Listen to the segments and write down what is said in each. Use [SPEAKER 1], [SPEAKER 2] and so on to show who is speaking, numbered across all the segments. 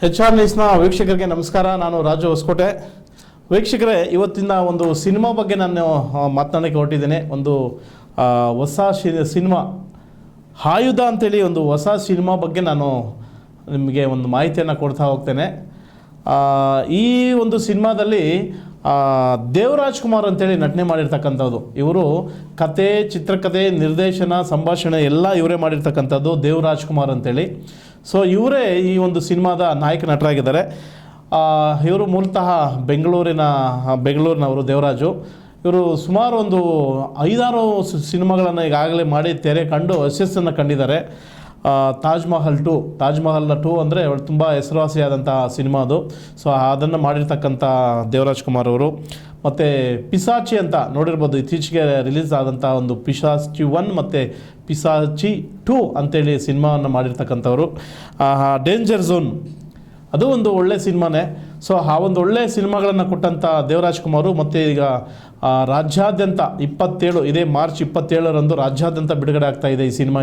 [SPEAKER 1] HR ನ್ಯೂಸ್ನ ವೀಕ್ಷಕರಿಗೆ ನಮಸ್ಕಾರ. ನಾನು ರಾಜು ಹೊಸಕೋಟೆ. ವೀಕ್ಷಕರೇ, ಇವತ್ತಿನ ಒಂದು ಸಿನಿಮಾ ಬಗ್ಗೆ ನಾನು ಮಾತನಾಡಕ್ಕೆ ಹೊರಟಿದ್ದೇನೆ. ಒಂದು ಹೊಸ ಸಿನಿಮಾ ಆಯುಧ ಅಂತೇಳಿ ಒಂದು ಹೊಸ ಸಿನಿಮಾ ಬಗ್ಗೆ ನಾನು ನಿಮಗೆ ಒಂದು ಮಾಹಿತಿಯನ್ನು ಕೊಡ್ತಾ ಹೋಗ್ತೇನೆ. ಈ ಒಂದು ಸಿನಿಮಾದಲ್ಲಿ ದೇವರಾಜ್ ಕುಮಾರ್ ಅಂತೇಳಿ ನಟನೆ ಮಾಡಿರ್ತಕ್ಕಂಥದ್ದು. ಇವರು ಕತೆ, ಚಿತ್ರಕಥೆ, ನಿರ್ದೇಶನ, ಸಂಭಾಷಣೆ ಎಲ್ಲ ಇವರೇ ಮಾಡಿರ್ತಕ್ಕಂಥದ್ದು, ದೇವರಾಜ್ ಕುಮಾರ್ ಅಂತೇಳಿ. ಸೊ ಇವರೇ ಈ ಒಂದು ಸಿನಿಮಾದ ನಾಯಕ ನಟರಾಗಿದ್ದಾರೆ. ಇವರು ಮೂಲತಃ ಬೆಂಗಳೂರಿನವರು ದೇವರಾಜು. ಇವರು ಸುಮಾರು ಒಂದು 5-6 ಸಿನಿಮಾಗಳನ್ನು ಈಗಾಗಲೇ ಮಾಡಿ ತೆರೆ ಕಂಡು ಯಶಸ್ಸನ್ನು ಕಂಡಿದ್ದಾರೆ. ತಾಜ್ ಮಹಲ್ 2 ಅಂದರೆ ತುಂಬ ಹೆಸರುವಾಸಿಯಾದಂಥ ಸಿನಿಮಾ ಅದು. ಸೊ ಅದನ್ನು ಮಾಡಿರ್ತಕ್ಕಂಥ ದೇವರಾಜ್ ಕುಮಾರ್ ಅವರು. ಮತ್ತು ಪಿಸಾಚಿ ಅಂತ ನೋಡಿರ್ಬೋದು, ಇತ್ತೀಚೆಗೆ ರಿಲೀಸ್ ಆದಂಥ ಒಂದು ಪಿಸಾಚಿ 1 ಮತ್ತು ಪಿಸಾಚಿ 2 ಅಂತೇಳಿ ಸಿನಿಮಾವನ್ನು ಮಾಡಿರ್ತಕ್ಕಂಥವ್ರು. ಡೇಂಜರ್ ಝೋನ್ ಅದು ಒಂದು ಒಳ್ಳೆ ಸಿನಿಮಾನೇ. ಸೊ ಆ ಒಂದು ಒಳ್ಳೆ ಸಿನಿಮಾಗಳನ್ನು ಕೊಟ್ಟಂಥ ದೇವರಾಜ್ ಕುಮಾರು ಮತ್ತು ಈಗ ರಾಜ್ಯಾದ್ಯಂತ ಇದೇ ಮಾರ್ಚ್ 27ರಂದು ರಾಜ್ಯಾದ್ಯಂತ ಬಿಡುಗಡೆ ಆಗ್ತಾ ಇದೆ ಈ ಸಿನಿಮಾ.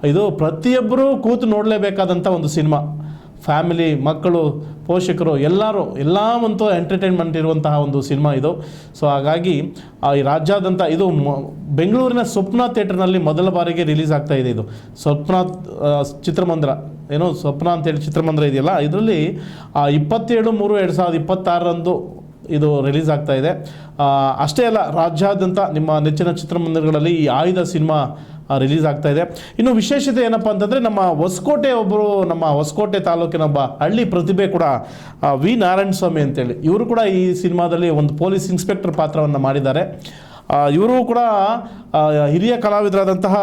[SPEAKER 1] ಇದು ಪ್ರತಿಯೊಬ್ಬರೂ ಕೂತು ನೋಡಲೇಬೇಕಾದಂಥ ಒಂದು ಸಿನಿಮಾ. ಫ್ಯಾಮಿಲಿ, ಮಕ್ಕಳು, ಪೋಷಕರು ಎಲ್ಲ ಒಂದು ಎಂಟರ್ಟೈನ್ಮೆಂಟ್ ಇರುವಂತಹ ಒಂದು ಸಿನಿಮಾ ಇದು. ಸೊ ಹಾಗಾಗಿ ಈ ರಾಜ್ಯಾದ್ಯಂತ ಇದು ಬೆಂಗಳೂರಿನ ಸ್ವಪ್ನ ಥಿಯೇಟರ್ನಲ್ಲಿ ಮೊದಲ ಬಾರಿಗೆ ರಿಲೀಸ್ ಆಗ್ತಾ ಇದೆ. ಇದು ಸ್ವಪ್ನ ಚಿತ್ರಮಂದಿರ, ಸ್ವಪ್ನ ಅಂತೇಳಿ ಚಿತ್ರಮಂದಿರ ಇದೆಯಲ್ಲ, ಇದರಲ್ಲಿ 27/3/2026ರಂದು ಇದು ರಿಲೀಸ್ ಆಗ್ತಾ ಇದೆ. ಅಷ್ಟೇ ಅಲ್ಲ, ರಾಜ್ಯಾದ್ಯಂತ ನಿಮ್ಮ ನೆಚ್ಚಿನ ಚಿತ್ರಮಂದಿರಗಳಲ್ಲಿ ಈ ಆಯುಧ ಸಿನಿಮಾ ರಿಲೀಸ್ ಆಗ್ತಾ ಇದೆ. ಇನ್ನು ವಿಶೇಷತೆ ಏನಪ್ಪ ಅಂತಂದರೆ, ನಮ್ಮ ಹೊಸಕೋಟೆ ತಾಲೂಕಿನ ಒಬ್ಬ ಹಳ್ಳಿ ಪ್ರತಿಭೆ ಕೂಡ ವಿ ನಾರಾಯಣ ಸ್ವಾಮಿ ಅಂತೇಳಿ, ಇವರು ಕೂಡ ಈ ಸಿನಿಮಾದಲ್ಲಿ ಒಂದು ಪೊಲೀಸ್ ಇನ್ಸ್ಪೆಕ್ಟರ್ ಪಾತ್ರವನ್ನು ಮಾಡಿದ್ದಾರೆ. ಇವರು ಕೂಡ ಹಿರಿಯ ಕಲಾವಿದರಾದಂತಹ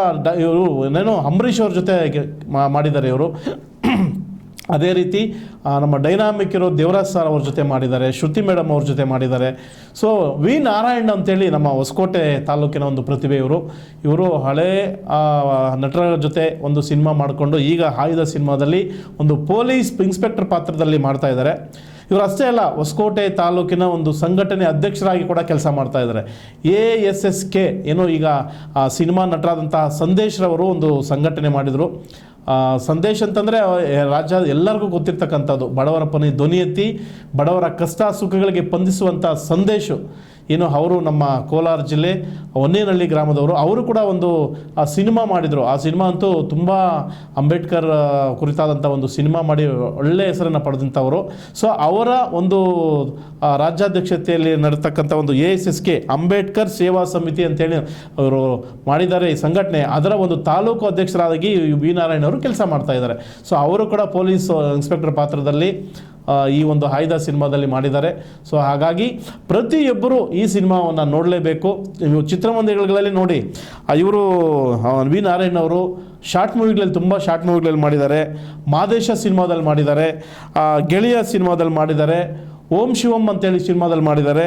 [SPEAKER 1] ಅಂಬರೀಷ್ ಅವ್ರ ಜೊತೆ ಮಾಡಿದ್ದಾರೆ ಇವರು. ಅದೇ ರೀತಿ ನಮ್ಮ ಡೈನಾಮಿಕ್ ಇರೋ ದೇವರಾಜ್ ಸರ್ ಅವ್ರ ಜೊತೆ ಮಾಡಿದ್ದಾರೆ, ಶ್ರುತಿ ಮೇಡಮ್ ಅವ್ರ ಜೊತೆ ಮಾಡಿದ್ದಾರೆ. ಸೊ ವಿ ನಾರಾಯಣ್ ಅಂತೇಳಿ ನಮ್ಮ ಹೊಸಕೋಟೆ ತಾಲೂಕಿನ ಒಂದು ಪ್ರತಿಭೆ ಇವರು ಹಳೇ ನಟರ ಜೊತೆ ಒಂದು ಸಿನಿಮಾ ಮಾಡಿಕೊಂಡು ಈಗ ಆಯುಧ ಸಿನಿಮಾದಲ್ಲಿ ಒಂದು ಪೊಲೀಸ್ ಇನ್ಸ್ಪೆಕ್ಟರ್ ಪಾತ್ರದಲ್ಲಿ ಮಾಡ್ತಾ ಇದ್ದಾರೆ. ಇವರು ಅಷ್ಟೇ ಅಲ್ಲ, ಹೊಸಕೋಟೆ ತಾಲೂಕಿನ ಒಂದು ಸಂಘಟನೆ ಅಧ್ಯಕ್ಷರಾಗಿ ಕೂಡ ಕೆಲಸ ಮಾಡ್ತಾ ಇದ್ದಾರೆ. ASSK ಈಗ ಸಿನಿಮಾ ನಟರಾದಂತಹ ಸಂದೇಶ್ರವರು ಒಂದು ಸಂಘಟನೆ ಮಾಡಿದರು. ಸಂದೇಶ್ ಅಂತಂದರೆ ಎಲ್ಲರಿಗೂ ಗೊತ್ತಿರ್ತಕ್ಕಂಥದ್ದು, ಬಡವರ ಧ್ವನಿ ಎತ್ತಿ ಬಡವರ ಕಷ್ಟ ಸುಖಗಳಿಗೆ ಸ್ಪಂದಿಸುವಂಥ ಸಂದೇಶ್ ಅವರು ನಮ್ಮ ಕೋಲಾರ ಜಿಲ್ಲೆ ಹೊನ್ನೇನಹಳ್ಳಿ ಗ್ರಾಮದವರು. ಅವರು ಕೂಡ ಒಂದು ಸಿನಿಮಾ ಮಾಡಿದರು. ಆ ಸಿನಿಮಾ ಅಂತೂ ತುಂಬ ಅಂಬೇಡ್ಕರ್ ಕುರಿತಾದಂಥ ಒಂದು ಸಿನಿಮಾ ಮಾಡಿ ಒಳ್ಳೆ ಹೆಸರನ್ನು ಪಡೆದಂಥವರು. ಸೊ ಅವರ ಒಂದು ರಾಜ್ಯಾಧ್ಯಕ್ಷತೆಯಲ್ಲಿ ನಡೆತಕ್ಕಂಥ ಒಂದು ASSK ಅಂಬೇಡ್ಕರ್ ಸೇವಾ ಸಮಿತಿ ಅಂತೇಳಿ ಅವರು ಮಾಡಿದ್ದಾರೆ ಈ ಸಂಘಟನೆ. ಅದರ ಒಂದು ತಾಲೂಕು ಅಧ್ಯಕ್ಷರಾಗಿ ವಿ ನಾರಾಯಣ್ ಅವರು ಕೆಲಸ ಮಾಡ್ತಾ ಇದ್ದಾರೆ. ಸೊ ಅವರು ಕೂಡ ಪೊಲೀಸ್ ಇನ್ಸ್ಪೆಕ್ಟರ್ ಪಾತ್ರದಲ್ಲಿ ಈ ಒಂದು ಆಯುಧ ಸಿನಿಮಾದಲ್ಲಿ ಮಾಡಿದ್ದಾರೆ. ಸೊ ಹಾಗಾಗಿ ಪ್ರತಿಯೊಬ್ಬರು ಈ ಸಿನಿಮಾವನ್ನು ನೋಡಲೇಬೇಕು. ನೀವು ಚಿತ್ರಮಂದಿರಗಳಲ್ಲಿ ನೋಡಿ, ಇವರು ವಿ ನಾರಾಯಣ್ ಅವರು ತುಂಬ ಶಾರ್ಟ್ ಮೂವಿಗಳಲ್ಲಿ ಮಾಡಿದ್ದಾರೆ. ಮಾದೇಶ ಸಿನಿಮಾದಲ್ಲಿ ಮಾಡಿದ್ದಾರೆ, ಗೆಳೆಯ ಸಿನಿಮಾದಲ್ಲಿ ಮಾಡಿದ್ದಾರೆ, ಓಂ ಶಿವಂ ಅಂತೇಳಿ ಸಿನಿಮಾದಲ್ಲಿ ಮಾಡಿದ್ದಾರೆ,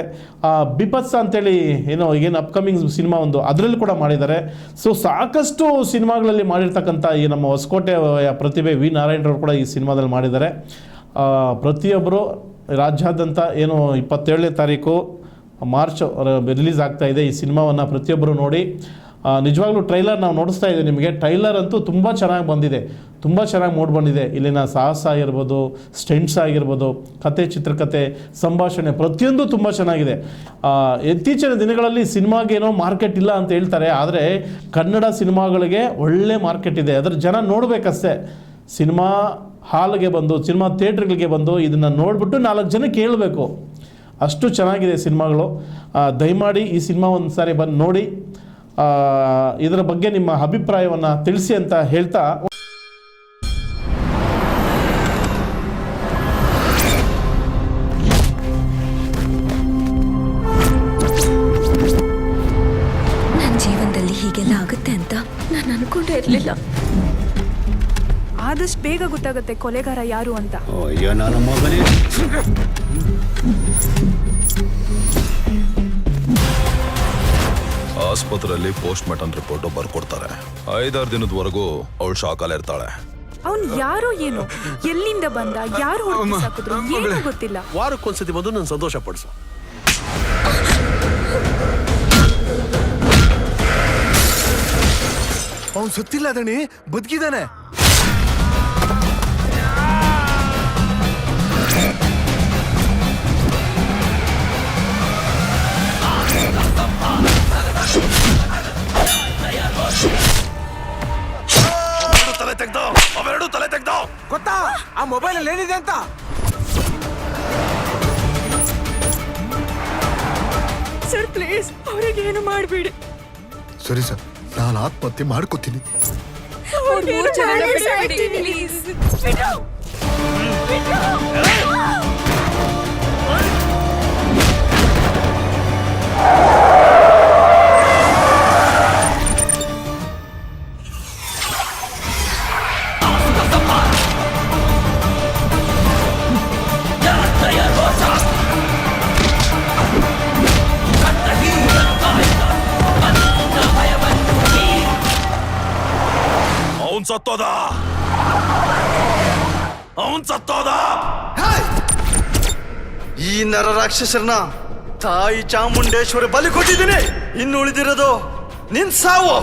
[SPEAKER 1] ಬಿಪತ್ಸ ಅಂತೇಳಿ ಅಪ್ಕಮಿಂಗ್ ಸಿನಿಮಾ ಒಂದು ಅದರಲ್ಲಿ ಕೂಡ ಮಾಡಿದ್ದಾರೆ. ಸೊ ಸಾಕಷ್ಟು ಸಿನಿಮಾಗಳಲ್ಲಿ ಮಾಡಿರ್ತಕ್ಕಂಥ ಈ ನಮ್ಮ ಹೊಸಕೋಟೆ ಪ್ರತಿಭೆ ವಿ ನಾರಾಯಣರವರು ಕೂಡ ಈ ಸಿನಿಮಾದಲ್ಲಿ ಮಾಡಿದ್ದಾರೆ. ಪ್ರತಿಯೊಬ್ಬರು ರಾಜ್ಯಾದ್ಯಂತ 27ನೇ ತಾರೀಕು ಮಾರ್ಚ್ ರಿಲೀಸ್ ಆಗ್ತಾ ಇದೆ ಈ ಸಿನಿಮಾವನ್ನು ಪ್ರತಿಯೊಬ್ಬರು ನೋಡಿ. ನಿಜವಾಗ್ಲೂ ಟ್ರೈಲರ್ ನಾವು ನೋಡಿಸ್ತಾ ಇದ್ದೀವಿ ನಿಮಗೆ. ಟ್ರೈಲರ್ ಅಂತೂ ತುಂಬ ಚೆನ್ನಾಗಿ ಬಂದಿದೆ, ತುಂಬ ಚೆನ್ನಾಗಿ ಮೂಡ್ ಬಂದಿದೆ. ಇಲ್ಲಿನ ಸಾಹಸ ಆಗಿರ್ಬೋದು, ಸ್ಟೆಂಟ್ಸ್ ಆಗಿರ್ಬೋದು, ಕತೆ, ಚಿತ್ರಕಥೆ, ಸಂಭಾಷಣೆ ಪ್ರತಿಯೊಂದು ತುಂಬ ಚೆನ್ನಾಗಿದೆ. ಇತ್ತೀಚಿನ ದಿನಗಳಲ್ಲಿ ಸಿನಿಮಾಗೇನೋ ಮಾರ್ಕೆಟ್ ಇಲ್ಲ ಅಂತ ಹೇಳ್ತಾರೆ, ಆದರೆ ಕನ್ನಡ ಸಿನಿಮಾಗಳಿಗೆ ಒಳ್ಳೆ ಮಾರ್ಕೆಟ್ ಇದೆ. ಅದರ ಜನ ನೋಡಬೇಕಷ್ಟೇ. ಸಿನಿಮಾ ಹಾಲ್ಗೆ ಬಂದು, ಸಿನಿಮಾ ಥಿಯೇಟ್ರ್ಗಳಿಗೆ ಬಂದು ಇದನ್ನು ನೋಡಿಬಿಟ್ಟು 4 ಜನ ಕೇಳಬೇಕು, ಅಷ್ಟು ಚೆನ್ನಾಗಿದೆ ಸಿನಿಮಾಗಳು. ದಯಮಾಡಿ ಈ ಸಿನಿಮಾ ಒಂದು ಸಾರಿ ಬಂದು ನೋಡಿ, ಇದರ ಬಗ್ಗೆ ನಿಮ್ಮ ಅಭಿಪ್ರಾಯವನ್ನು ತಿಳಿಸಿ ಅಂತ ಹೇಳ್ತಾ,
[SPEAKER 2] ನನ್ನ ಜೀವನದಲ್ಲಿ ಹೀಗೆಲ್ಲ ಆಗುತ್ತೆ ಅಂತ ನಾನು ಅನ್ಕೊಂಡೇ ಇರಲಿಲ್ಲ.
[SPEAKER 3] ಆದಷ್ಟು ಬೇಗ ಗೊತ್ತಾಗುತ್ತೆ ಕೊಲೆಗಾರ ಯಾರು ಅಂತ.
[SPEAKER 4] ಆಸ್ಪತ್ರೆಯಲ್ಲಿ ಪೋಸ್ಟ್ ಮಾರ್ಟಮ್ ರಿಪೋರ್ಟ್ ಬರ್ಕೊಡ್ತಾರೆ. 5-6 ದಿನದವರೆಗೂ ಅವಳು ಶಾಕಲ್ಲಿ ಇರ್ತಾಳೆ.
[SPEAKER 3] ಅವ್ನು ಯಾರೋ ಏನೋ, ಎಲ್ಲಿಂದ ಬಂದ, ಯಾರು ಹೊರಟಿದ್ರು ಏನೂ ಗೊತ್ತಿಲ್ಲ.
[SPEAKER 5] ವಾರಕ್ಕೊಂದ್ಸತಿ ಬಂದು ನಾನು ಸಂತೋಷ ಪಡಿಸು.
[SPEAKER 6] ಅವ್ನು ಸತ್ತಿಲ್ಲ ದಣಿ, ಬದುಕಿದಾನೆ. ಗೊತ್ತಾ ಆ ಮೊಬೈಲ್ ಅಲ್ಲಿ ಏನಿದೆ ಅಂತ?
[SPEAKER 3] ಸರ್ ಪ್ಲೀಸ್ ಅವ್ರಿಗೆ ಏನು ಮಾಡಬೇಡಿ.
[SPEAKER 7] ಸರಿ ಸರ್, ನಾನು ಆತ್ಮಹತ್ಯೆ ಮಾಡ್ಕೋತೀನಿ.
[SPEAKER 4] ಅವನ್ ಸತ್ತೋದ, ಅವನ್ ಸತ್ತೋದ.
[SPEAKER 8] ಈ ನರ ರಾಕ್ಷಸರನ್ನ ತಾಯಿ ಚಾಮುಂಡೇಶ್ವರಿ ಬಲಿ ಕೊಟ್ಟಿದ್ದೀನಿ. ಇನ್ನು ಉಳಿದಿರೋದು ನಿನ್ ಸಾವು.